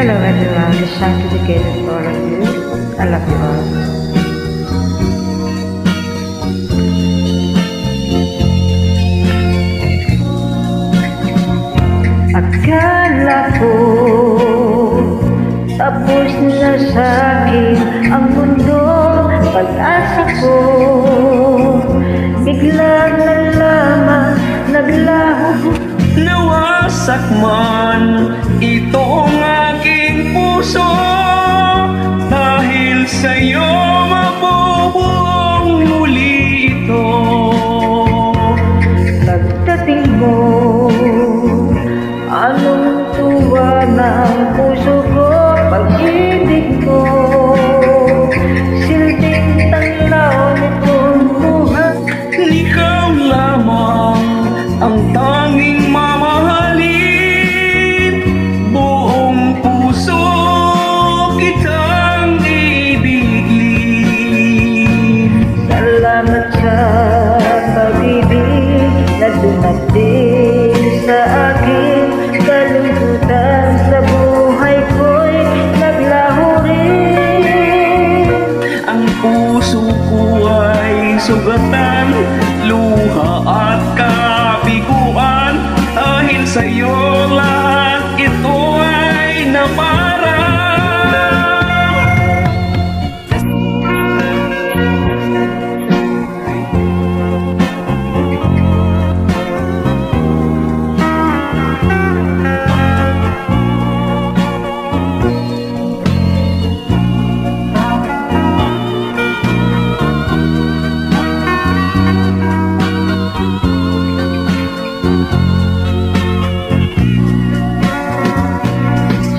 Hello everyone, this is Shanti dedicated to all of you. I love you all. Akala ko tapos na sa'kin ang mundo, pag-asa ko biglang na lamang naglaho. Nawasak man itong aking puso, dahil sa'yo mabubuong muli ito. Pagdating mo, anong tuwa ng puso ko, pag-ibig mo, silbing tanglaw nitong buhay. Ikaw lamang ang tanging mamahalin, buong puso kitang ibigin. Salamat sa pag-ibig na dumating sa akin, kalungkutan sa buhay ko'y naglaho rin. Ang puso ko ay sugatan, luha at kabiguan, dahil sa'yo lahat ito ay napara.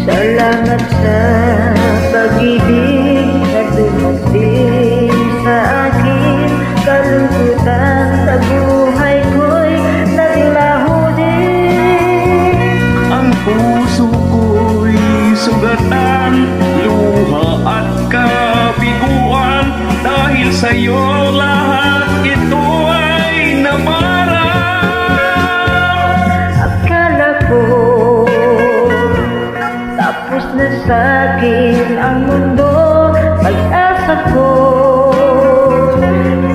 Salamat sa pag-ibig na dumating sa akin, kalungkutan sa buhay ko'y naglaho din. Ang puso ko'y sugatan, luha at kabiguan, dahil sa'yo lahat ito ay napara. Akala ko tapos na sa'kin ang mundo, pag-asa ko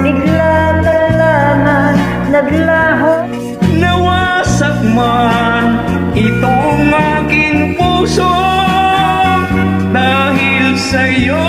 bigla na lamang naglaho. Nawasak man itong aking puso, dahil sa'yo